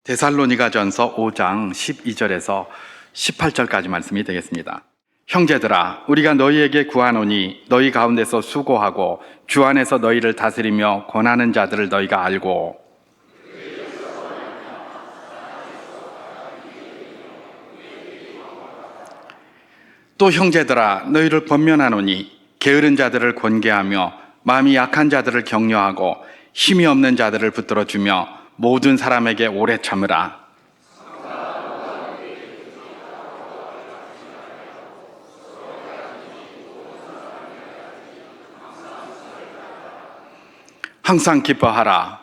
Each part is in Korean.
데살로니가전서 5장 12절에서 18절까지 말씀이 되겠습니다. 형제들아, 우리가 너희에게 구하노니 너희 가운데서 수고하고 주 안에서 너희를 다스리며 권하는 자들을 너희가 알고, 또 형제들아, 너희를 권면하노니 게으른 자들을 권계하며 마음이 약한 자들을 격려하고 힘이 없는 자들을 붙들어주며 모든 사람에게 오래 참으라. 항상 기뻐하라.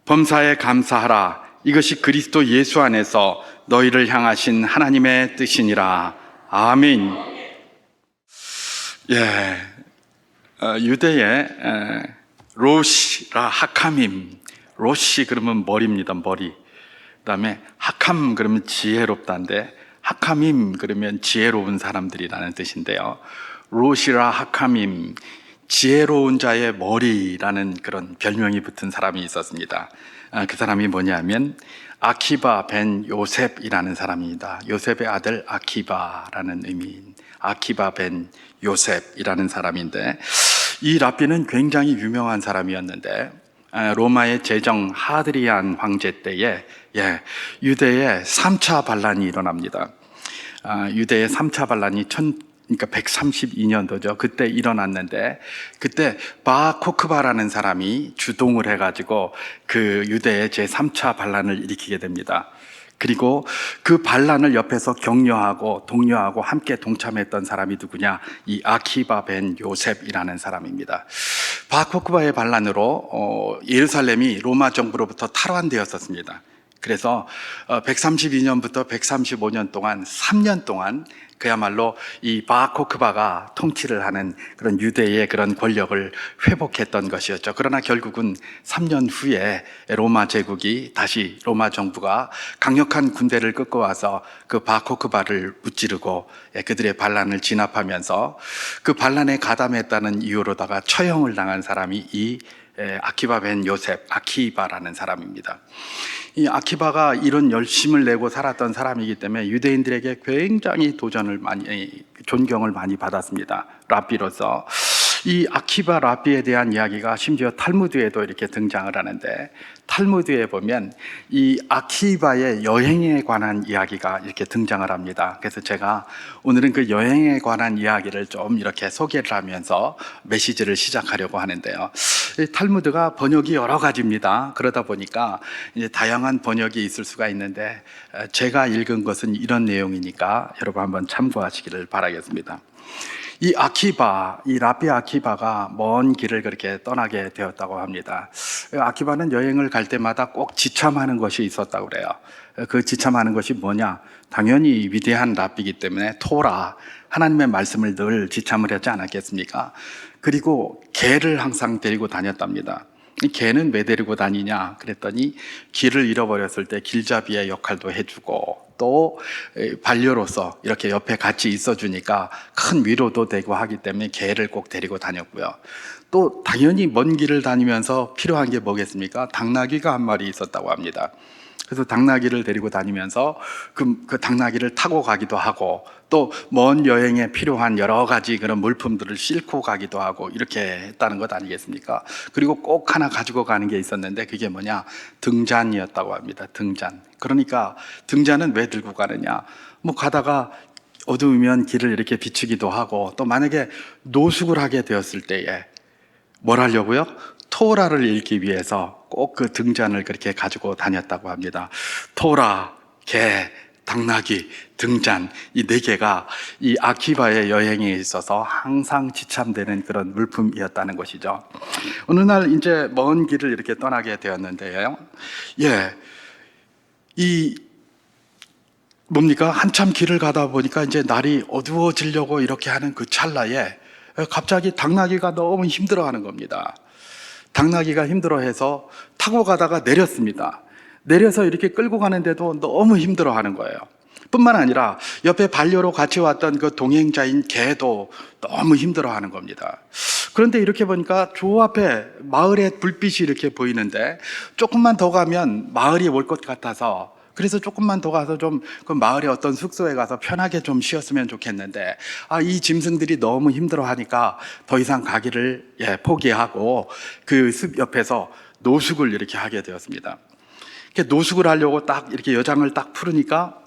범사에 감사하라. 이것이 그리스도 예수 안에서 너희를 향하신 하나님의 뜻이니라. 아멘. 유대의 로시라 하캄임. 로시 그러면 머리입니다. 머리. 그다음에 하캄 그러면 지혜롭다인데, 하캄임 그러면 지혜로운 사람들이라는 뜻인데요. 로시라 하캄임, 지혜로운 자의 머리라는 그런 별명이 붙은 사람이 있었습니다. 그 사람이 뭐냐면 아키바 벤 요셉이라는 사람입니다. 요셉의 아들 아키바라는 의미인 아키바 벤 요셉이라는 사람인데, 이 랍비는 굉장히 유명한 사람이었는데, 로마의 제정 하드리안 황제 때에 유대의 3차 반란이 일어납니다. 유대의 3차 반란이 132년도죠. 그때 일어났는데, 그때 바 코크바라는 사람이 주동을 해가지고 그 유대의 제3차 반란을 일으키게 됩니다. 그리고 그 반란을 옆에서 격려하고 독려하고 함께 동참했던 사람이 누구냐? 이 아키바 벤 요셉이라는 사람입니다. 바코크바의 반란으로 예루살렘이 로마 정부로부터 탈환되었었습니다. 그래서 132년부터 135년 동안 3년 동안 그야말로 이 바코크바가 통치를 하는 그런 유대의 그런 권력을 회복했던 것이었죠. 그러나 결국은 3년 후에 로마 제국이 다시 로마 정부가 강력한 군대를 끌고 와서 그 바코크바를 무찌르고 그들의 반란을 진압하면서 그 반란에 가담했다는 이유로다가 처형을 당한 사람이 이 아키바 벤 요셉, 아키바라는 사람입니다. 이 아키바가 이런 열심을 내고 살았던 사람이기 때문에 유대인들에게 굉장히 존경을 많이 받았습니다. 랍비로서. 이 아키바 랍비에 대한 이야기가 심지어 탈무드에도 이렇게 등장을 하는데, 탈무드에 보면 이 아키바의 여행에 관한 이야기가 이렇게 등장을 합니다. 그래서 제가 오늘은 그 여행에 관한 이야기를 좀 이렇게 소개를 하면서 메시지를 시작하려고 하는데요. 탈무드가 번역이 여러 가지입니다. 그러다 보니까 이제 다양한 번역이 있을 수가 있는데, 제가 읽은 것은 이런 내용이니까 여러분 한번 참고하시기를 바라겠습니다. 이 아키바, 이 랍비 아키바가 먼 길을 그렇게 떠나게 되었다고 합니다. 아키바는 여행을 갈 때마다 꼭 지참하는 것이 있었다고 그래요. 그 지참하는 것이 뭐냐? 당연히 위대한 랍비이기 때문에 토라, 하나님의 말씀을 늘 지참을 하지 않았겠습니까? 그리고 개를 항상 데리고 다녔답니다. 이 개는 왜 데리고 다니냐 그랬더니, 길을 잃어버렸을 때 길잡이의 역할도 해주고, 또 반려로서 이렇게 옆에 같이 있어주니까 큰 위로도 되고 하기 때문에 개를 꼭 데리고 다녔고요. 또 당연히 먼 길을 다니면서 필요한 게 뭐겠습니까? 당나귀가 한 마리 있었다고 합니다. 그래서 당나귀를 데리고 다니면서 그 당나귀를 타고 가기도 하고, 또 먼 여행에 필요한 여러 가지 그런 물품들을 싣고 가기도 하고, 이렇게 했다는 것 아니겠습니까? 그리고 꼭 하나 가지고 가는 게 있었는데, 그게 뭐냐? 등잔이었다고 합니다. 등잔. 그러니까 등잔은 왜 들고 가느냐? 가다가 어두우면 길을 이렇게 비추기도 하고, 또 만약에 노숙을 하게 되었을 때에 뭘 하려고요? 토라를 읽기 위해서 꼭 그 등잔을 그렇게 가지고 다녔다고 합니다. 토라, 개, 당나귀, 등잔, 이 네 개가 이 아키바의 여행에 있어서 항상 지참되는 그런 물품이었다는 것이죠. 어느 날 이제 먼 길을 이렇게 떠나게 되었는데요. 한참 길을 가다 보니까 이제 날이 어두워지려고 이렇게 하는 그 찰나에 갑자기 당나귀가 너무 힘들어하는 겁니다. 당나귀가 힘들어해서 타고 가다가 내렸습니다. 내려서 이렇게 끌고 가는데도 너무 힘들어하는 거예요. 뿐만 아니라 옆에 반려로 같이 왔던 그 동행자인 개도 너무 힘들어하는 겁니다. 그런데 이렇게 보니까 저 앞에 마을의 불빛이 이렇게 보이는데 조금만 더 가면 마을이 올 것 같아서, 그래서 조금만 더 가서 좀 그 마을의 어떤 숙소에 가서 편하게 좀 쉬었으면 좋겠는데, 이 짐승들이 너무 힘들어 하니까 더 이상 가기를 포기하고 그 숲 옆에서 노숙을 이렇게 하게 되었습니다. 이렇게 노숙을 하려고 딱 이렇게 여장을 딱 풀으니까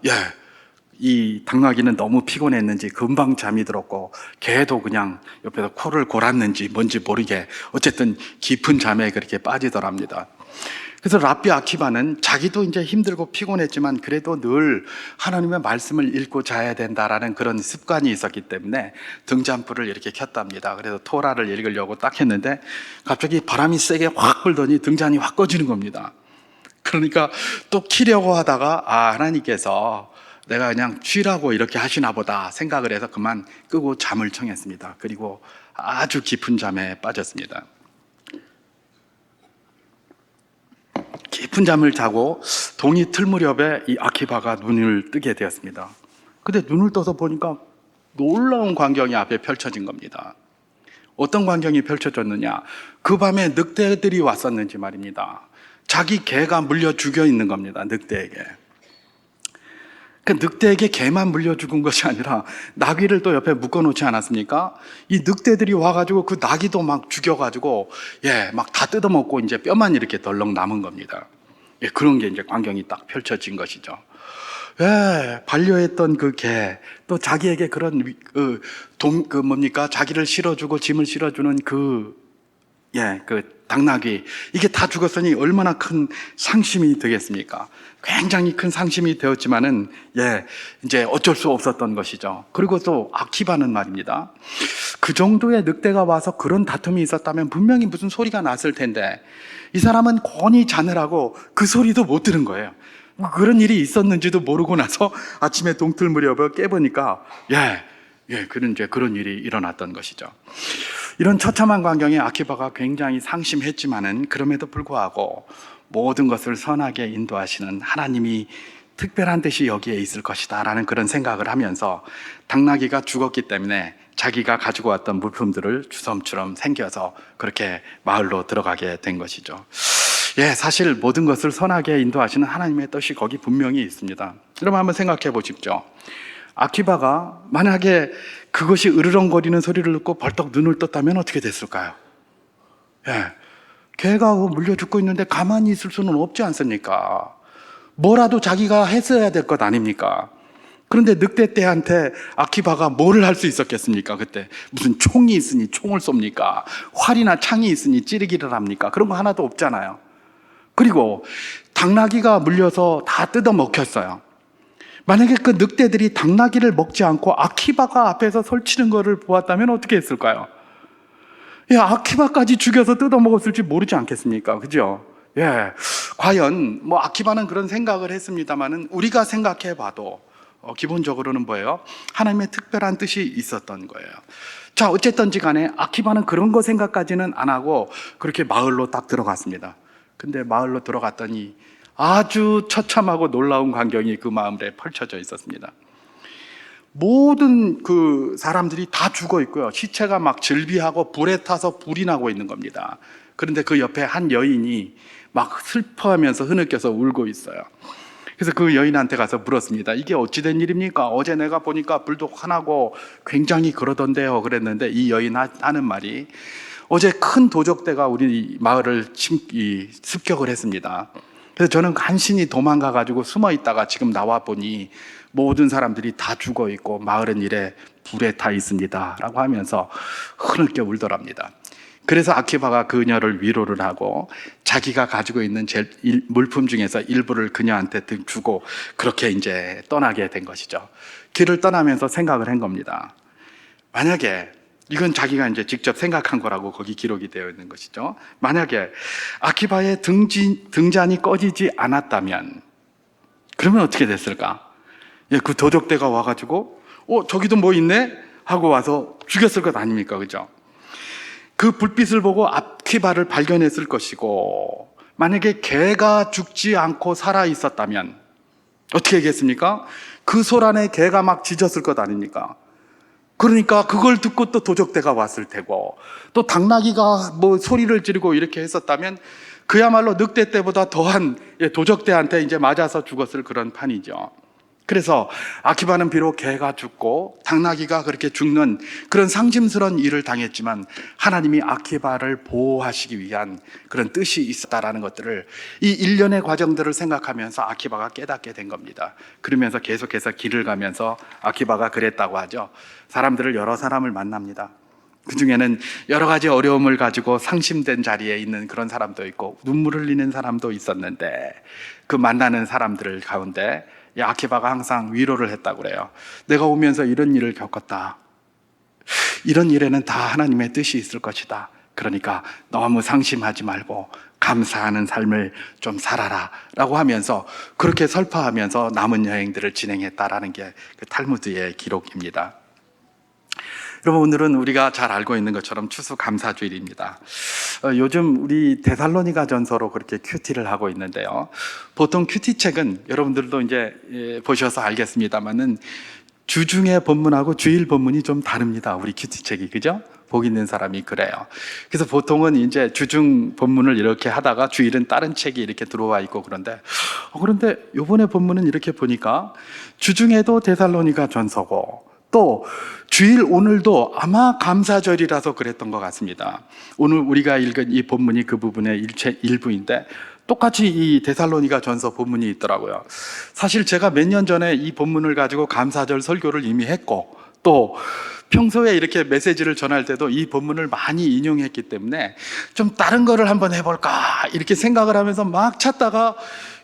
이 당나귀는 너무 피곤했는지 금방 잠이 들었고, 개도 그냥 옆에서 코를 골았는지 뭔지 모르게 어쨌든 깊은 잠에 그렇게 빠지더랍니다. 그래서 랍비 아키바는 자기도 이제 힘들고 피곤했지만 그래도 늘 하나님의 말씀을 읽고 자야 된다라는 그런 습관이 있었기 때문에 등잔불을 이렇게 켰답니다. 그래서 토라를 읽으려고 딱 했는데 갑자기 바람이 세게 확 불더니 등잔이 확 꺼지는 겁니다. 그러니까 또 키려고 하다가 하나님께서 내가 그냥 쉬라고 이렇게 하시나 보다 생각을 해서 그만 끄고 잠을 청했습니다. 그리고 아주 깊은 잠에 빠졌습니다. 깊은 잠을 자고 동이 틀 무렵에 이 아키바가 눈을 뜨게 되었습니다. 근데 눈을 떠서 보니까 놀라운 광경이 앞에 펼쳐진 겁니다. 어떤 광경이 펼쳐졌느냐? 그 밤에 늑대들이 왔었는지 말입니다. 자기 개가 물려 죽여 있는 겁니다. 늑대에게. 그 늑대에게 개만 물려 죽은 것이 아니라 나귀를 또 옆에 묶어놓지 않았습니까? 이 늑대들이 와가지고 그 나귀도 막 죽여가지고 막 다 뜯어먹고 이제 뼈만 이렇게 덜렁 남은 겁니다. 그런 게 이제 광경이 딱 펼쳐진 것이죠. 반려했던 그 개, 또 자기에게 그런 자기를 실어주고 짐을 실어주는 그 당나귀, 이게 다 죽었으니 얼마나 큰 상심이 되겠습니까? 굉장히 큰 상심이 되었지만은 이제 어쩔 수 없었던 것이죠. 그리고 또 아키바는 말입니다. 그 정도의 늑대가 와서 그런 다툼이 있었다면 분명히 무슨 소리가 났을 텐데 이 사람은 곤히 자느라고 그 소리도 못 들은 거예요. 그런 일이 있었는지도 모르고 나서 아침에 동틀 무렵에 깨보니까 그런 일이 일어났던 것이죠. 이런 처참한 광경에 아키바가 굉장히 상심했지만은 그럼에도 불구하고 모든 것을 선하게 인도하시는 하나님이 특별한 뜻이 여기에 있을 것이다 라는 그런 생각을 하면서 당나귀가 죽었기 때문에 자기가 가지고 왔던 물품들을 주섬주섬 챙겨서 그렇게 마을로 들어가게 된 것이죠. 사실 모든 것을 선하게 인도하시는 하나님의 뜻이 거기 분명히 있습니다. 여러분 한번 생각해 보십시오. 아키바가 만약에 그것이 으르렁거리는 소리를 듣고 벌떡 눈을 떴다면 어떻게 됐을까요? 개가 물려 죽고 있는데 가만히 있을 수는 없지 않습니까? 뭐라도 자기가 했어야 될 것 아닙니까? 그런데 늑대떼한테 아키바가 뭐를 할 수 있었겠습니까? 그때 무슨 총이 있으니 총을 쏩니까? 활이나 창이 있으니 찌르기를 합니까? 그런 거 하나도 없잖아요. 그리고 당나귀가 물려서 다 뜯어 먹혔어요. 만약에 그 늑대들이 당나귀를 먹지 않고 아키바가 앞에서 설치는 것을 보았다면 어떻게 했을까요? 아키바까지 죽여서 뜯어 먹었을지 모르지 않겠습니까? 그죠? 과연 아키바는 그런 생각을 했습니다만은 우리가 생각해 봐도 기본적으로는 뭐예요? 하나님의 특별한 뜻이 있었던 거예요. 자, 어쨌든지 간에 아키바는 그런 거 생각까지는 안 하고 그렇게 마을로 딱 들어갔습니다. 근데 마을로 들어갔더니 아주 처참하고 놀라운 광경이 그 마을에 펼쳐져 있었습니다. 모든 그 사람들이 다 죽어 있고요. 시체가 막 즐비하고 불에 타서 불이 나고 있는 겁니다. 그런데 그 옆에 한 여인이 막 슬퍼하면서 흐느껴서 울고 있어요. 그래서 그 여인한테 가서 물었습니다. 이게 어찌된 일입니까? 어제 내가 보니까 불도 환하고 굉장히 그러던데요. 그랬는데 이 여인 하는 말이 어제 큰 도적대가 우리 마을을 습격을 했습니다. 그래서 저는 간신히 도망가가지고 숨어 있다가 지금 나와 보니 모든 사람들이 다 죽어 있고 마을은 이래 불에 타 있습니다 라고 하면서 흐느껴 울더랍니다. 그래서 아키바가 그녀를 위로를 하고 자기가 가지고 있는 물품 중에서 일부를 그녀한테 주고 그렇게 이제 떠나게 된 것이죠. 길을 떠나면서 생각을 한 겁니다. 만약에 이건 자기가 이제 직접 생각한 거라고 거기 기록이 되어 있는 것이죠. 만약에 아키바의 등잔이 꺼지지 않았다면 그러면 어떻게 됐을까? 그 도적대가 와가지고 저기도 뭐 있네? 하고 와서 죽였을 것 아닙니까? 그죠? 그 불빛을 보고 아키바를 발견했을 것이고, 만약에 개가 죽지 않고 살아 있었다면 어떻게 했겠습니까? 그 소란에 개가 막 짖었을 것 아닙니까? 그러니까 그걸 듣고 또 도적대가 왔을 테고, 또 당나귀가 뭐 소리를 지르고 이렇게 했었다면 그야말로 늑대 때보다 더한 도적대한테 이제 맞아서 죽었을 그런 판이죠. 그래서 아키바는 비록 개가 죽고 당나귀가 그렇게 죽는 그런 상심스러운 일을 당했지만 하나님이 아키바를 보호하시기 위한 그런 뜻이 있었다라는 것들을, 이 일련의 과정들을 생각하면서 아키바가 깨닫게 된 겁니다. 그러면서 계속해서 길을 가면서 아키바가 그랬다고 하죠. 사람들을, 여러 사람을 만납니다. 그 중에는 여러 가지 어려움을 가지고 상심된 자리에 있는 그런 사람도 있고 눈물 흘리는 사람도 있었는데, 그 만나는 사람들 가운데 아키바가 항상 위로를 했다고 그래요. 내가 오면서 이런 일을 겪었다. 이런 일에는 다 하나님의 뜻이 있을 것이다. 그러니까 너무 상심하지 말고 감사하는 삶을 좀 살아라 라고 하면서 그렇게 설파하면서 남은 여행들을 진행했다라는 게 그 탈무드의 기록입니다. 여러분, 오늘은 우리가 잘 알고 있는 것처럼 추수감사주일입니다. 요즘 우리 데살로니가 전서로 그렇게 큐티를 하고 있는데요. 보통 큐티책은 여러분들도 이제 보셔서 알겠습니다만은 주중의 본문하고 주일 본문이 좀 다릅니다. 우리 큐티책이, 그죠? 복 있는 사람이 그래요. 그래서 보통은 이제 주중 본문을 이렇게 하다가 주일은 다른 책이 이렇게 들어와 있고 그런데 요번에 본문은 이렇게 보니까 주중에도 데살로니가 전서고 또 주일 오늘도 아마 감사절이라서 그랬던 것 같습니다. 오늘 우리가 읽은 이 본문이 그 부분의 일부인데 똑같이 이 데살로니가 전서 본문이 있더라고요. 사실 제가 몇 년 전에 이 본문을 가지고 감사절 설교를 이미 했고, 또 평소에 이렇게 메시지를 전할 때도 이 본문을 많이 인용했기 때문에 좀 다른 거를 한번 해볼까 이렇게 생각을 하면서 막 찾다가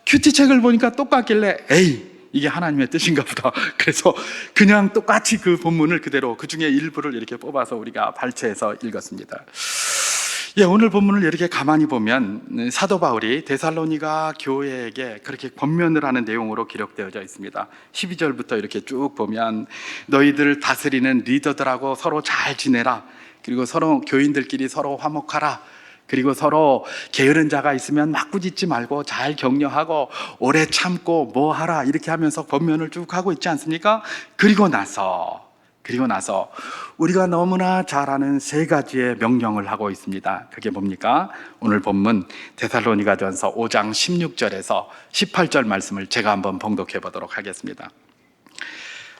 큐티책을 보니까 똑같길래 에이, 이게 하나님의 뜻인가 보다. 그래서 그냥 똑같이 그 본문을 그대로 그 중에 일부를 이렇게 뽑아서 우리가 발췌해서 읽었습니다. 오늘 본문을 이렇게 가만히 보면 사도 바울이 데살로니가 교회에게 그렇게 권면을 하는 내용으로 기록되어져 있습니다. 12절부터 이렇게 쭉 보면 너희들 다스리는 리더들하고 서로 잘 지내라. 그리고 서로 교인들끼리 서로 화목하라. 그리고 서로 게으른 자가 있으면 막 꾸짖지 말고 잘 격려하고 오래 참고 뭐 하라 이렇게 하면서 권면을 쭉 하고 있지 않습니까? 그리고 나서 우리가 너무나 잘 아는 세 가지의 명령을 하고 있습니다. 그게 뭡니까? 오늘 본문 데살로니가전서 5장 16절에서 18절 말씀을 제가 한번 봉독해 보도록 하겠습니다.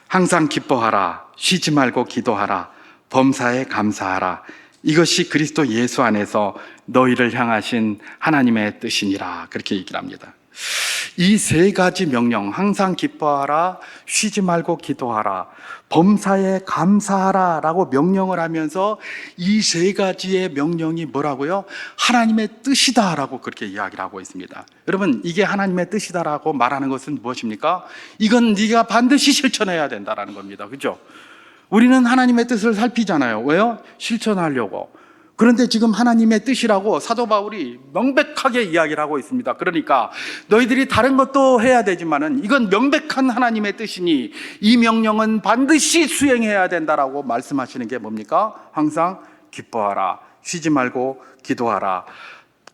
항상 기뻐하라, 쉬지 말고 기도하라, 범사에 감사하라. 이것이 그리스도 예수 안에서 너희를 향하신 하나님의 뜻이니라. 그렇게 얘기를 합니다. 이 세 가지 명령, 항상 기뻐하라, 쉬지 말고 기도하라, 범사에 감사하라 라고 명령을 하면서 이 세 가지의 명령이 뭐라고요? 하나님의 뜻이다 라고 그렇게 이야기를 하고 있습니다. 여러분, 이게 하나님의 뜻이다 라고 말하는 것은 무엇입니까? 이건 네가 반드시 실천해야 된다라는 겁니다. 그죠? 우리는 하나님의 뜻을 살피잖아요. 왜요? 실천하려고. 그런데 지금 하나님의 뜻이라고 사도 바울이 명백하게 이야기를 하고 있습니다. 그러니까 너희들이 다른 것도 해야 되지만은 이건 명백한 하나님의 뜻이니 이 명령은 반드시 수행해야 된다라고 말씀하시는 게 뭡니까? 항상 기뻐하라, 쉬지 말고 기도하라,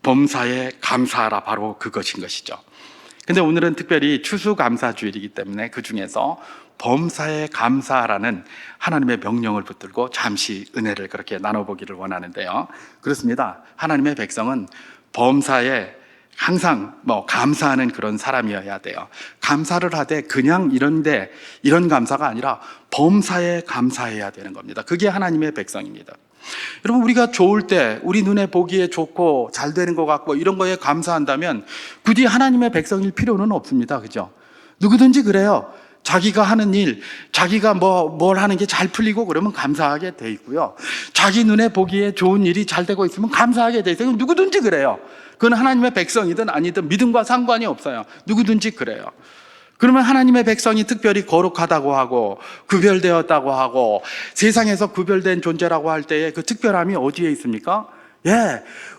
범사에 감사하라. 바로 그것인 것이죠. 근데 오늘은 특별히 추수감사주일이기 때문에 그 중에서 범사에 감사하라는 하나님의 명령을 붙들고 잠시 은혜를 그렇게 나눠보기를 원하는데요. 그렇습니다. 하나님의 백성은 범사에 항상 감사하는 그런 사람이어야 돼요. 감사를 하되 그냥 이런 감사가 아니라 범사에 감사해야 되는 겁니다. 그게 하나님의 백성입니다. 여러분, 우리가 좋을 때 우리 눈에 보기에 좋고 잘 되는 것 같고 이런 거에 감사한다면 굳이 하나님의 백성일 필요는 없습니다. 그죠? 누구든지 그래요. 자기가 하는 일, 자기가 뭘 하는 게 잘 풀리고 그러면 감사하게 돼 있고요. 자기 눈에 보기에 좋은 일이 잘 되고 있으면 감사하게 돼 있어요. 누구든지 그래요. 그건 하나님의 백성이든 아니든 믿음과 상관이 없어요. 누구든지 그래요. 그러면 하나님의 백성이 특별히 거룩하다고 하고 구별되었다고 하고 세상에서 구별된 존재라고 할 때에 그 특별함이 어디에 있습니까?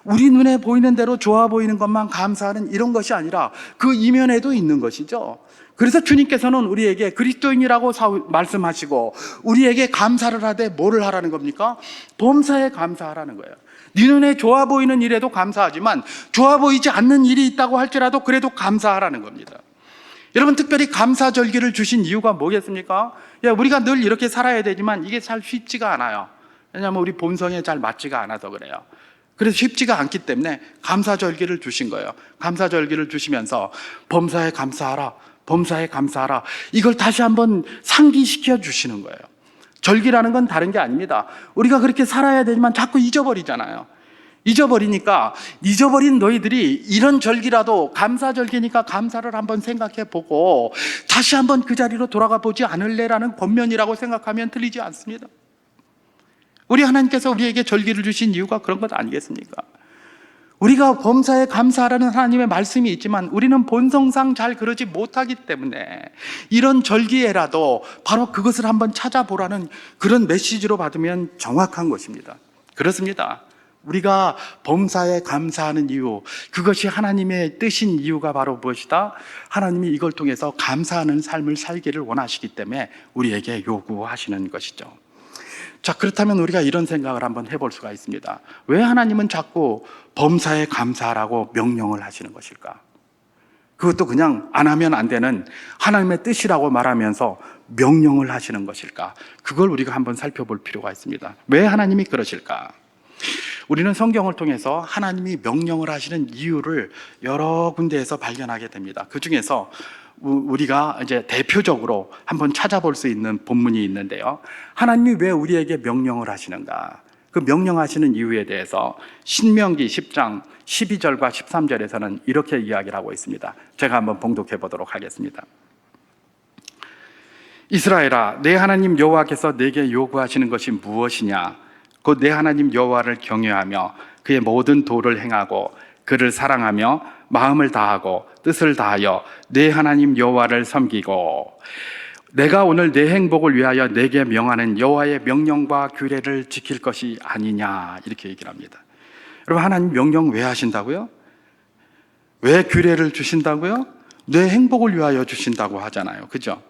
우리 눈에 보이는 대로 좋아 보이는 것만 감사하는 이런 것이 아니라 그 이면에도 있는 것이죠. 그래서 주님께서는 우리에게 그리스도인이라고 말씀하시고 우리에게 감사를 하되 뭐를 하라는 겁니까? 범사에 감사하라는 거예요. 네 눈에 좋아 보이는 일에도 감사하지만 좋아 보이지 않는 일이 있다고 할지라도 그래도 감사하라는 겁니다. 여러분, 특별히 감사절기를 주신 이유가 뭐겠습니까? 우리가 늘 이렇게 살아야 되지만 이게 잘 쉽지가 않아요. 왜냐하면 우리 본성에 잘 맞지가 않아서 그래요. 그래서 쉽지가 않기 때문에 감사절기를 주신 거예요. 감사절기를 주시면서 범사에 감사하라, 범사에 감사하라, 이걸 다시 한번 상기시켜 주시는 거예요. 절기라는 건 다른 게 아닙니다. 우리가 그렇게 살아야 되지만 자꾸 잊어버리잖아요. 잊어버리니까, 잊어버린 너희들이 이런 절기라도 감사절기니까 감사를 한번 생각해 보고 다시 한번 그 자리로 돌아가 보지 않을래라는 권면이라고 생각하면 틀리지 않습니다. 우리 하나님께서 우리에게 절기를 주신 이유가 그런 것 아니겠습니까? 우리가 범사에 감사하라는 하나님의 말씀이 있지만 우리는 본성상 잘 그러지 못하기 때문에 이런 절기에라도 바로 그것을 한번 찾아보라는 그런 메시지로 받으면 정확한 것입니다. 그렇습니다. 우리가 범사에 감사하는 이유, 그것이 하나님의 뜻인 이유가 바로 무엇이다? 하나님이 이걸 통해서 감사하는 삶을 살기를 원하시기 때문에 우리에게 요구하시는 것이죠. 자, 그렇다면 우리가 이런 생각을 한번 해볼 수가 있습니다. 왜 하나님은 자꾸 범사에 감사하라고 명령을 하시는 것일까? 그것도 그냥 안 하면 안 되는 하나님의 뜻이라고 말하면서 명령을 하시는 것일까? 그걸 우리가 한번 살펴볼 필요가 있습니다. 왜 하나님이 그러실까? 우리는 성경을 통해서 하나님이 명령을 하시는 이유를 여러 군데에서 발견하게 됩니다. 그 중에서 우리가 이제 대표적으로 한번 찾아볼 수 있는 본문이 있는데요. 하나님이 왜 우리에게 명령을 하시는가? 그 명령하시는 이유에 대해서 신명기 10장 12절과 13절에서는 이렇게 이야기를 하고 있습니다. 제가 한번 봉독해 보도록 하겠습니다. 이스라엘아, 내 하나님 여호와께서 내게 요구하시는 것이 무엇이냐? 곧 내 하나님 여호와를 경외하며 그의 모든 도를 행하고 그를 사랑하며 마음을 다하고 뜻을 다하여 내 하나님 여호와를 섬기고 내가 오늘 내 행복을 위하여 내게 명하는 여호와의 명령과 규례를 지킬 것이 아니냐, 이렇게 얘기를 합니다. 여러분, 하나님 명령 왜 하신다고요? 왜 규례를 주신다고요? 내 행복을 위하여 주신다고 하잖아요. 그죠?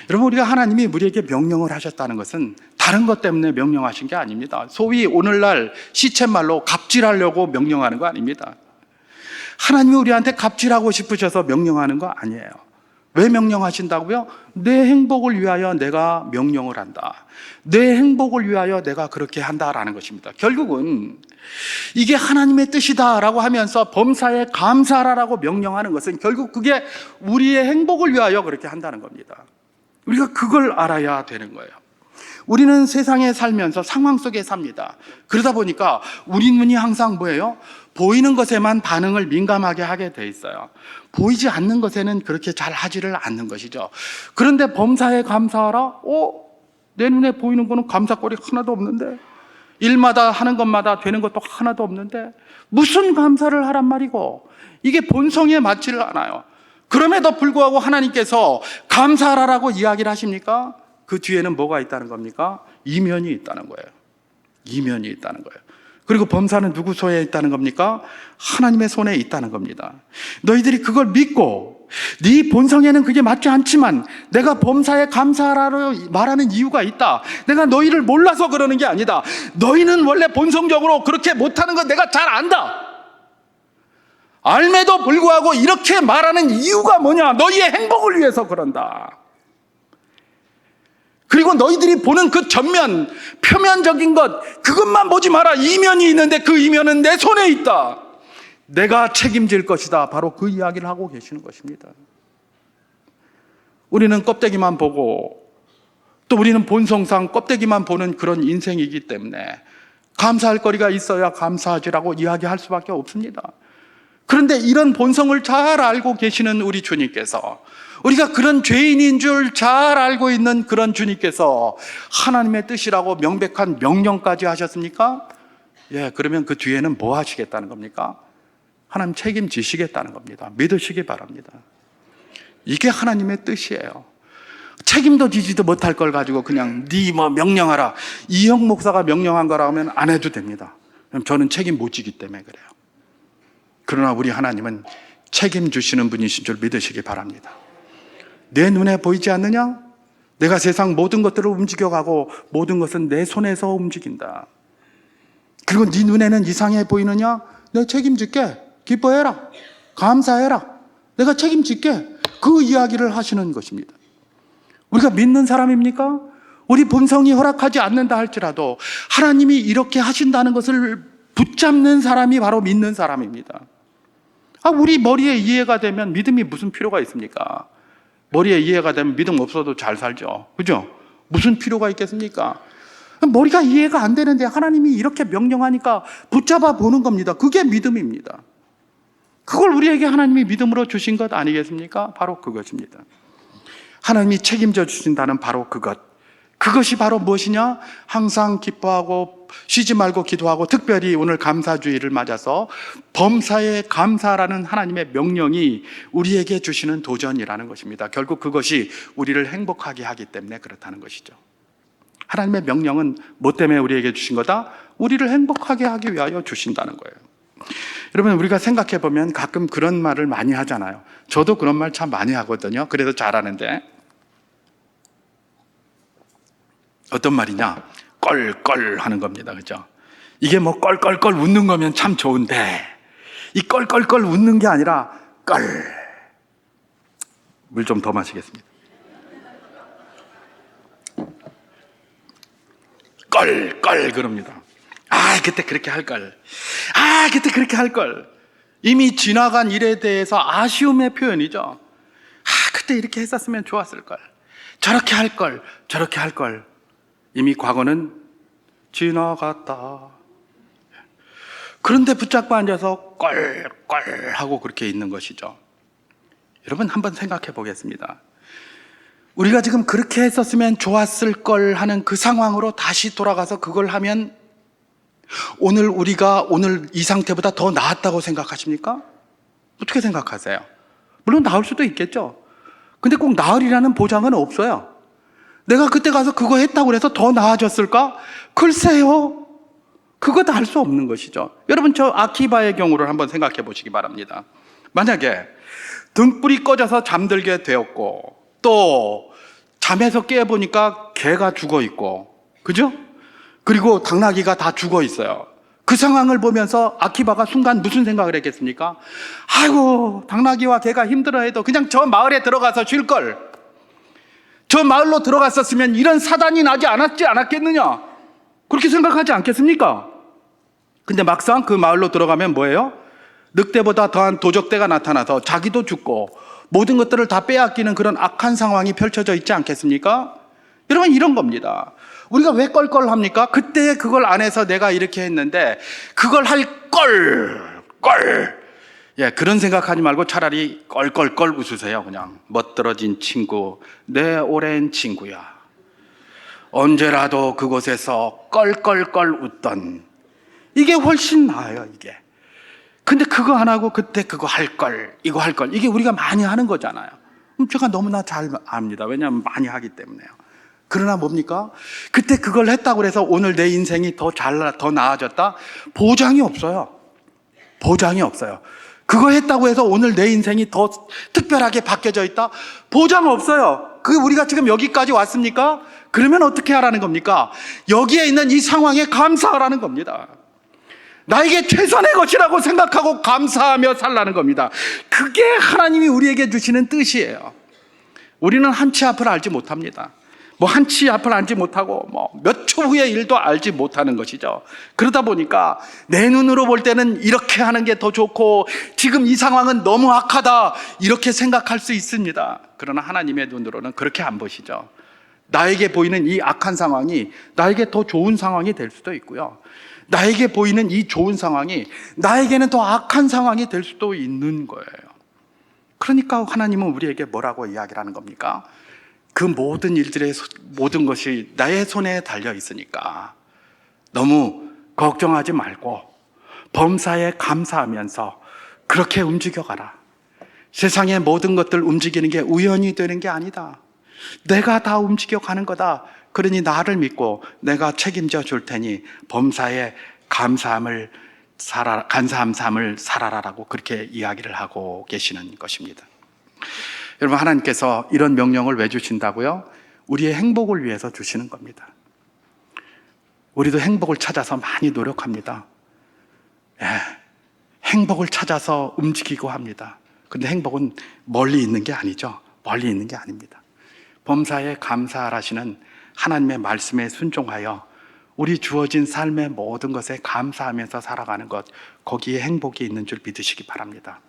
여러분, 우리가 하나님이 우리에게 명령을 하셨다는 것은 다른 것 때문에 명령하신 게 아닙니다. 소위 오늘날 시쳇말로 갑질하려고 명령하는 거 아닙니다. 하나님이 우리한테 갑질하고 싶으셔서 명령하는 거 아니에요. 왜 명령하신다고요? 내 행복을 위하여 내가 명령을 한다. 내 행복을 위하여 내가 그렇게 한다라는 것입니다. 결국은 이게 하나님의 뜻이다라고 하면서 범사에 감사하라고 명령하는 것은 결국 그게 우리의 행복을 위하여 그렇게 한다는 겁니다. 우리가 그걸 알아야 되는 거예요. 우리는 세상에 살면서 상황 속에 삽니다. 그러다 보니까 우리 눈이 항상 뭐예요? 보이는 것에만 반응을 민감하게 하게 돼 있어요. 보이지 않는 것에는 그렇게 잘 하지를 않는 것이죠. 그런데 범사에 감사하라? 내 눈에 보이는 거는 감사거리 하나도 없는데, 일마다 하는 것마다 되는 것도 하나도 없는데 무슨 감사를 하란 말이고, 이게 본성에 맞지를 않아요. 그럼에도 불구하고 하나님께서 감사하라고 이야기를 하십니까? 그 뒤에는 뭐가 있다는 겁니까? 이면이 있다는 거예요. 이면이 있다는 거예요. 그리고 범사는 누구 손에 있다는 겁니까? 하나님의 손에 있다는 겁니다. 너희들이 그걸 믿고 네 본성에는 그게 맞지 않지만 내가 범사에 감사하라고 말하는 이유가 있다. 내가 너희를 몰라서 그러는 게 아니다. 너희는 원래 본성적으로 그렇게 못하는 거 내가 잘 안다. 알매도 불구하고 이렇게 말하는 이유가 뭐냐? 너희의 행복을 위해서 그런다. 그리고 너희들이 보는 그 전면, 표면적인 것, 그것만 보지 마라. 이면이 있는데 그 이면은 내 손에 있다. 내가 책임질 것이다. 바로 그 이야기를 하고 계시는 것입니다. 우리는 껍데기만 보고, 또 우리는 본성상 껍데기만 보는 그런 인생이기 때문에 감사할 거리가 있어야 감사하지라고 이야기할 수밖에 없습니다. 그런데 이런 본성을 잘 알고 계시는 우리 주님께서, 우리가 그런 죄인인 줄 잘 알고 있는 그런 주님께서 하나님의 뜻이라고 명백한 명령까지 하셨습니까? 그러면 그 뒤에는 뭐 하시겠다는 겁니까? 하나님 책임지시겠다는 겁니다. 믿으시기 바랍니다. 이게 하나님의 뜻이에요. 책임도 지지도 못할 걸 가지고 그냥 네 뭐 명령하라, 이형 목사가 명령한 거라면 안 해도 됩니다. 저는 책임 못 지기 때문에 그래요. 그러나 우리 하나님은 책임주시는 분이신 줄 믿으시기 바랍니다. 내 눈에 보이지 않느냐? 내가 세상 모든 것들을 움직여가고 모든 것은 내 손에서 움직인다. 그리고 네 눈에는 이상해 보이느냐? 내가 책임질게. 기뻐해라. 감사해라. 내가 책임질게. 그 이야기를 하시는 것입니다. 우리가 믿는 사람입니까? 우리 본성이 허락하지 않는다 할지라도 하나님이 이렇게 하신다는 것을 붙잡는 사람이 바로 믿는 사람입니다. 우리 머리에 이해가 되면 믿음이 무슨 필요가 있습니까? 머리에 이해가 되면 믿음 없어도 잘 살죠. 그죠? 무슨 필요가 있겠습니까? 머리가 이해가 안 되는데 하나님이 이렇게 명령하니까 붙잡아 보는 겁니다. 그게 믿음입니다. 그걸 우리에게 하나님이 믿음으로 주신 것 아니겠습니까? 바로 그것입니다. 하나님이 책임져 주신다는 바로 그것이 바로 무엇이냐? 항상 기뻐하고 쉬지 말고 기도하고, 특별히 오늘 감사주의를 맞아서 범사에 감사라는 하나님의 명령이 우리에게 주시는 도전이라는 것입니다. 결국 그것이 우리를 행복하게 하기 때문에 그렇다는 것이죠. 하나님의 명령은 뭐 때문에 우리에게 주신 거다? 우리를 행복하게 하기 위하여 주신다는 거예요. 여러분, 우리가 생각해 보면 가끔 그런 말을 많이 하잖아요. 저도 그런 말 참 많이 하거든요. 그래서 잘하는데, 어떤 말이냐? 껄껄 하는 겁니다. 그죠? 이게 뭐 껄껄껄 웃는 거면 참 좋은데, 이 껄껄껄 웃는 게 아니라 물 좀 더 마시겠습니다. 껄껄 그럽니다. 그때 그렇게 할걸. 그때 그렇게 할걸. 이미 지나간 일에 대해서 아쉬움의 표현이죠. 그때 이렇게 했었으면 좋았을걸. 저렇게 할걸. 저렇게 할걸. 이미 과거는 지나갔다. 그런데 붙잡고 앉아서 껄껄 하고 그렇게 있는 것이죠. 여러분, 한번 생각해 보겠습니다. 우리가 지금 그렇게 했었으면 좋았을 걸 하는 그 상황으로 다시 돌아가서 그걸 하면 오늘 우리가 오늘 이 상태보다 더 나았다고 생각하십니까? 어떻게 생각하세요? 물론 나을 수도 있겠죠. 근데 꼭 나으리라는 보장은 없어요. 내가 그때 가서 그거 했다고 해서 더 나아졌을까? 글쎄요. 그것도 알 수 없는 것이죠. 여러분, 저 아키바의 경우를 한번 생각해 보시기 바랍니다. 만약에 등불이 꺼져서 잠들게 되었고, 또 잠에서 깨보니까 개가 죽어 있고, 그죠? 그리고 당나귀가 다 죽어 있어요. 그 상황을 보면서 아키바가 순간 무슨 생각을 했겠습니까? 아이고, 당나귀와 개가 힘들어해도 그냥 저 마을에 들어가서 쉴걸. 저 마을로 들어갔었으면 이런 사단이 나지 않았겠느냐? 그렇게 생각하지 않겠습니까? 근데 막상 그 마을로 들어가면 뭐예요? 늑대보다 더한 도적대가 나타나서 자기도 죽고 모든 것들을 다 빼앗기는 그런 악한 상황이 펼쳐져 있지 않겠습니까? 여러분, 이런 겁니다. 우리가 왜 껄껄합니까? 그때 그걸 안 해서 내가 이렇게 했는데 그걸 할 걸. 그런 생각하지 말고 차라리 껄껄껄 웃으세요. 그냥 멋들어진 친구, 내 오랜 친구야. 언제라도 그곳에서 껄껄껄 웃던, 이게 훨씬 나아요. 이게. 근데 그거 안 하고 그때 그거 할 걸, 이거 할 걸, 이게 우리가 많이 하는 거잖아요. 제가 너무나 잘 압니다. 왜냐하면 많이 하기 때문에요. 그러나 뭡니까? 그때 그걸 했다고 해서 오늘 내 인생이 더 나아졌다? 보장이 없어요. 보장이 없어요. 그거 했다고 해서 오늘 내 인생이 더 특별하게 바뀌어져 있다? 보장 없어요. 우리가 지금 여기까지 왔습니까? 그러면 어떻게 하라는 겁니까? 여기에 있는 이 상황에 감사하라는 겁니다. 나에게 최선의 것이라고 생각하고 감사하며 살라는 겁니다. 그게 하나님이 우리에게 주시는 뜻이에요. 우리는 한치 앞을 알지 못합니다. 한치 앞을 알지 못하고 몇 초 후의 일도 알지 못하는 것이죠. 그러다 보니까 내 눈으로 볼 때는 이렇게 하는 게 더 좋고 지금 이 상황은 너무 악하다 이렇게 생각할 수 있습니다. 그러나 하나님의 눈으로는 그렇게 안 보시죠. 나에게 보이는 이 악한 상황이 나에게 더 좋은 상황이 될 수도 있고요. 나에게 보이는 이 좋은 상황이 나에게는 더 악한 상황이 될 수도 있는 거예요. 그러니까 하나님은 우리에게 뭐라고 이야기를 하는 겁니까? 그 모든 일들의 모든 것이 나의 손에 달려 있으니까 너무 걱정하지 말고 범사에 감사하면서 그렇게 움직여가라. 세상의 모든 것들 움직이는 게 우연히 되는 게 아니다. 내가 다 움직여가는 거다. 그러니 나를 믿고 내가 책임져 줄 테니 범사에 감사함을 살아라라고 그렇게 이야기를 하고 계시는 것입니다. 여러분, 하나님께서 이런 명령을 왜 주신다고요? 우리의 행복을 위해서 주시는 겁니다. 우리도 행복을 찾아서 많이 노력합니다. 행복을 찾아서 움직이고 합니다. 근데 행복은 멀리 있는 게 아니죠. 멀리 있는 게 아닙니다. 범사에 감사하시는 하나님의 말씀에 순종하여 우리 주어진 삶의 모든 것에 감사하면서 살아가는 것, 거기에 행복이 있는 줄 믿으시기 바랍니다.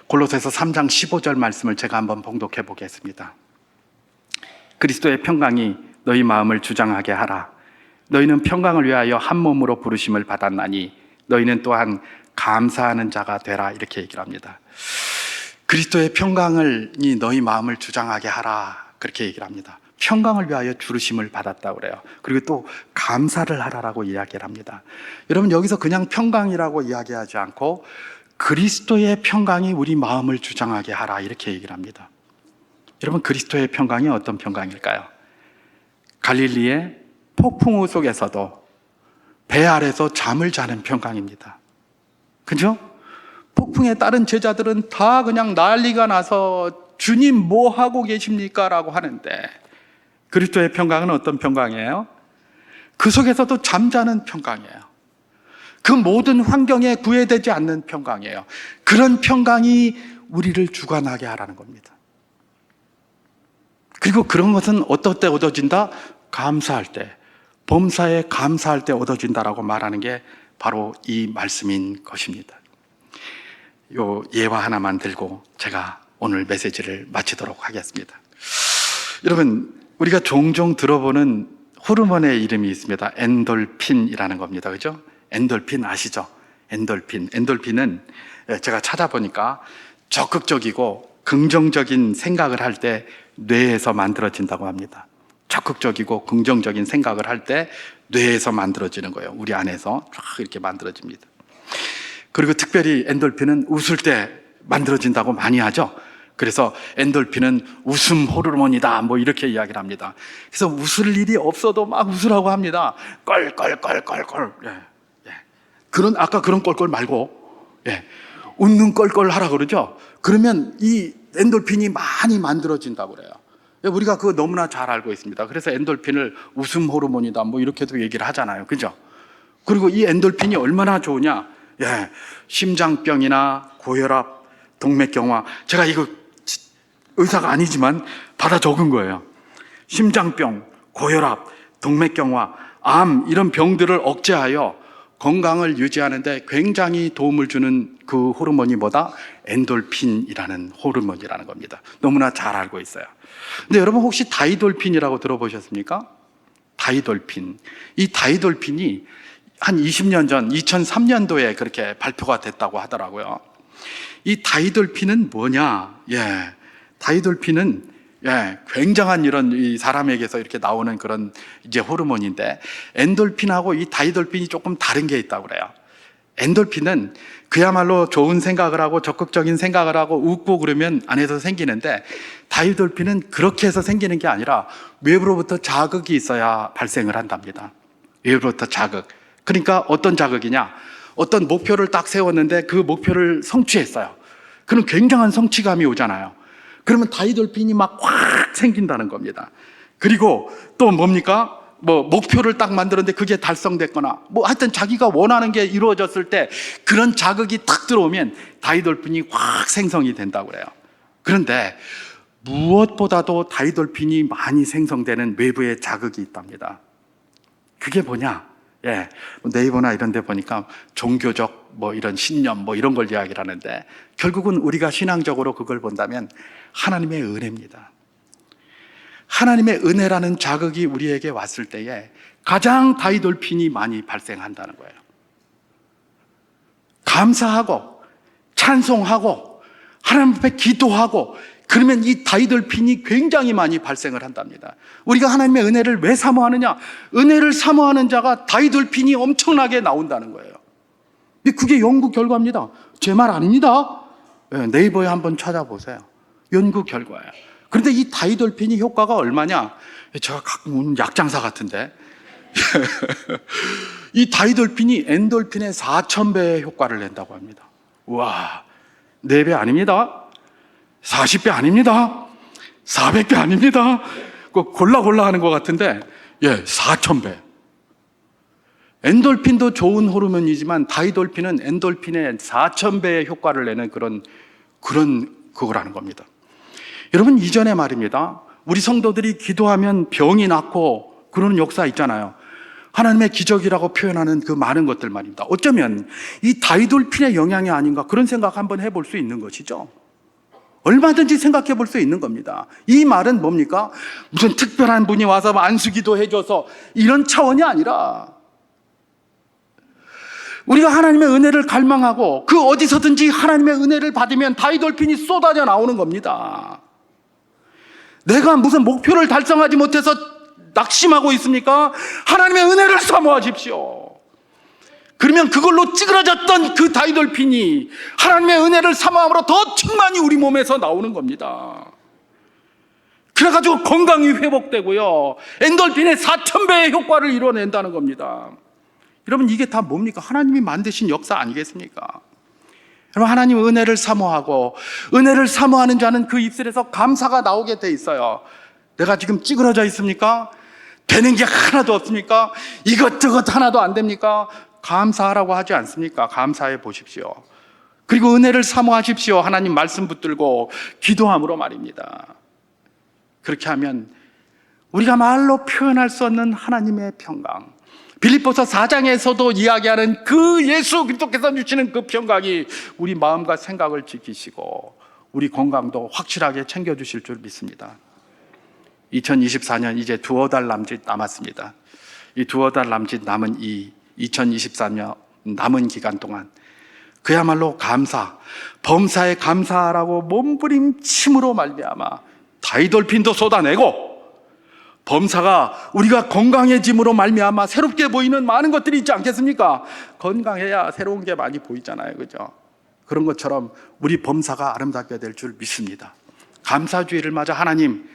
골로새서 3장 15절 말씀을 제가 한번 봉독해 보겠습니다. 그리스도의 평강이 너희 마음을 주장하게 하라. 너희는 평강을 위하여 한 몸으로 부르심을 받았나니 너희는 또한 감사하는 자가 되라. 이렇게 얘기를 합니다. 그리스도의 평강이 너희 마음을 주장하게 하라. 그렇게 얘기를 합니다. 평강을 위하여 부르심을 받았다고 그래요. 그리고 또 감사를 하라라고 이야기를 합니다. 여러분, 여기서 그냥 평강이라고 이야기하지 않고 그리스도의 평강이 우리 마음을 주장하게 하라, 이렇게 얘기를 합니다. 여러분, 그리스도의 평강이 어떤 평강일까요? 갈릴리의 폭풍우 속에서도 배 아래서 잠을 자는 평강입니다. 그죠? 폭풍에 따른 제자들은 다 그냥 난리가 나서 주님 뭐 하고 계십니까? 라고 하는데 그리스도의 평강은 어떤 평강이에요? 그 속에서도 잠자는 평강이에요. 그 모든 환경에 구애되지 않는 평강이에요. 그런 평강이 우리를 주관하게 하라는 겁니다. 그리고 그런 것은 어떨 때 얻어진다? 감사할 때, 범사에 감사할 때 얻어진다라고 말하는 게 바로 이 말씀인 것입니다. 요 예화 하나만 들고 제가 오늘 메시지를 마치도록 하겠습니다. 여러분, 우리가 종종 들어보는 호르몬의 이름이 있습니다. 엔돌핀이라는 겁니다. 그죠? 엔돌핀 아시죠? 엔돌핀은 제가 찾아보니까 적극적이고 긍정적인 생각을 할 때 뇌에서 만들어진다고 합니다. 적극적이고 긍정적인 생각을 할 때 뇌에서 만들어지는 거예요. 우리 안에서 쫙 이렇게 만들어집니다. 그리고 특별히 엔돌핀은 웃을 때 만들어진다고 많이 하죠. 그래서 엔돌핀은 웃음 호르몬이다, 뭐 이렇게 이야기를 합니다. 그래서 웃을 일이 없어도 막 웃으라고 합니다. 껄껄껄껄껄. 그런, 아까 그런 껄껄 말고, 웃는 껄껄 하라 그러죠. 그러면 이 엔돌핀이 많이 만들어진다고 그래요. 우리가 그거 너무나 잘 알고 있습니다. 그래서 엔돌핀을 웃음 호르몬이다, 뭐 이렇게도 얘기를 하잖아요. 그죠? 그리고 이 엔돌핀이 얼마나 좋으냐? 심장병이나 고혈압, 동맥경화, 제가 이거 의사가 아니지만 받아 적은 거예요. 심장병, 고혈압, 동맥경화, 암, 이런 병들을 억제하여 건강을 유지하는데 굉장히 도움을 주는 그 호르몬이 뭐다? 엔돌핀이라는 호르몬이라는 겁니다. 너무나 잘 알고 있어요. 근데 여러분, 혹시 다이돌핀이라고 들어보셨습니까? 다이돌핀. 이 다이돌핀이 한 20년 전 2003년도에 그렇게 발표가 됐다고 하더라고요. 이 다이돌핀은 뭐냐? 다이돌핀은 굉장한 이런 이 사람에게서 이렇게 나오는 그런 이제 호르몬인데, 엔돌핀하고 이 다이돌핀이 조금 다른 게 있다고 그래요. 엔돌핀은 그야말로 좋은 생각을 하고 적극적인 생각을 하고 웃고 그러면 안에서 생기는데, 다이돌핀은 그렇게 해서 생기는 게 아니라 외부로부터 자극이 있어야 발생을 한답니다. 외부로부터 자극. 그러니까 어떤 자극이냐? 어떤 목표를 딱 세웠는데 그 목표를 성취했어요. 그럼 굉장한 성취감이 오잖아요. 그러면 다이돌핀이 막 확 생긴다는 겁니다. 그리고 또 뭡니까? 뭐 목표를 딱 만들었는데 그게 달성됐거나 뭐 하여튼 자기가 원하는 게 이루어졌을 때 그런 자극이 딱 들어오면 다이돌핀이 확 생성이 된다고 그래요. 그런데 무엇보다도 다이돌핀이 많이 생성되는 외부의 자극이 있답니다. 그게 뭐냐? 네이버나 이런 데 보니까 종교적 뭐 이런 신념 뭐 이런 걸 이야기를 하는데, 결국은 우리가 신앙적으로 그걸 본다면 하나님의 은혜입니다. 하나님의 은혜라는 자극이 우리에게 왔을 때에 가장 다이돌핀이 많이 발생한다는 거예요. 감사하고 찬송하고 하나님 앞에 기도하고 그러면 이 다이돌핀이 굉장히 많이 발생을 한답니다. 우리가 하나님의 은혜를 왜 사모하느냐? 은혜를 사모하는 자가 다이돌핀이 엄청나게 나온다는 거예요. 그게 연구 결과입니다. 제 말 아닙니다. 네이버에 한번 찾아보세요. 연구 결과예요. 그런데 이 다이돌핀이 효과가 얼마냐? 제가 가끔 약장사 같은데 이 다이돌핀이 엔돌핀의 4,000배의 효과를 낸다고 합니다. 우와, 4배 아닙니다. 40배 아닙니다. 400배 아닙니다. 골라 하는 것 같은데 4,000배. 엔돌핀도 좋은 호르몬이지만 다이돌핀은 엔돌핀의 4,000배의 효과를 내는 그런 그거라는 겁니다. 여러분, 이전에 말입니다, 우리 성도들이 기도하면 병이 낫고 그러는 역사 있잖아요. 하나님의 기적이라고 표현하는 그 많은 것들 말입니다. 어쩌면 이 다이돌핀의 영향이 아닌가, 그런 생각 한번 해볼 수 있는 것이죠. 얼마든지 생각해 볼 수 있는 겁니다. 이 말은 뭡니까? 무슨 특별한 분이 와서 안수기도 해줘서 이런 차원이 아니라, 우리가 하나님의 은혜를 갈망하고 그 어디서든지 하나님의 은혜를 받으면 다이돌핀이 쏟아져 나오는 겁니다. 내가 무슨 목표를 달성하지 못해서 낙심하고 있습니까? 하나님의 은혜를 사모하십시오. 그러면 그걸로 찌그러졌던 그 다이돌핀이 하나님의 은혜를 사모함으로 더 충만히 우리 몸에서 나오는 겁니다. 그래가지고 건강이 회복되고요, 엔돌핀의 4000배의 효과를 이뤄낸다는 겁니다. 여러분, 이게 다 뭡니까? 하나님이 만드신 역사 아니겠습니까? 여러분, 하나님 은혜를 사모하고, 은혜를 사모하는 자는 그 입술에서 감사가 나오게 돼 있어요. 내가 지금 찌그러져 있습니까? 되는 게 하나도 없습니까? 이것저것 하나도 안 됩니까? 감사하라고 하지 않습니까? 감사해 보십시오. 그리고 은혜를 사모하십시오. 하나님 말씀 붙들고 기도함으로 말입니다. 그렇게 하면 우리가 말로 표현할 수 없는 하나님의 평강, 빌립보서 4장에서도 이야기하는 그 예수 그리스도께서 주시는 그 평강이 우리 마음과 생각을 지키시고 우리 건강도 확실하게 챙겨주실 줄 믿습니다. 2024년 이제 두어 달 남짓 남았습니다. 이 두어 달 남짓 남은 이 2024년 남은 기간 동안 그야말로 감사, 범사에 감사하라고 몸부림침으로 말미암아 다이돌핀도 쏟아내고, 범사가 우리가 건강해짐으로 말미암아 새롭게 보이는 많은 것들이 있지 않겠습니까? 건강해야 새로운 게 많이 보이잖아요, 그죠? 그런 것처럼 우리 범사가 아름답게 될 줄 믿습니다. 감사주의를 맞아 하나님,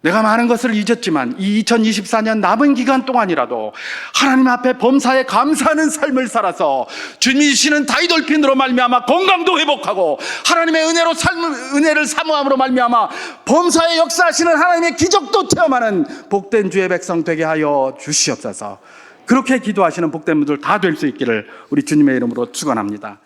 내가 많은 것을 잊었지만 이 2024년 남은 기간 동안이라도 하나님 앞에 범사에 감사하는 삶을 살아서 주님이 주시는 다이돌핀으로 말미암아 건강도 회복하고 하나님의 은혜를 사모함으로 말미암아 범사에 역사하시는 하나님의 기적도 체험하는 복된 주의 백성 되게 하여 주시옵소서. 그렇게 기도하시는 복된 분들 다 될 수 있기를 우리 주님의 이름으로 축원합니다.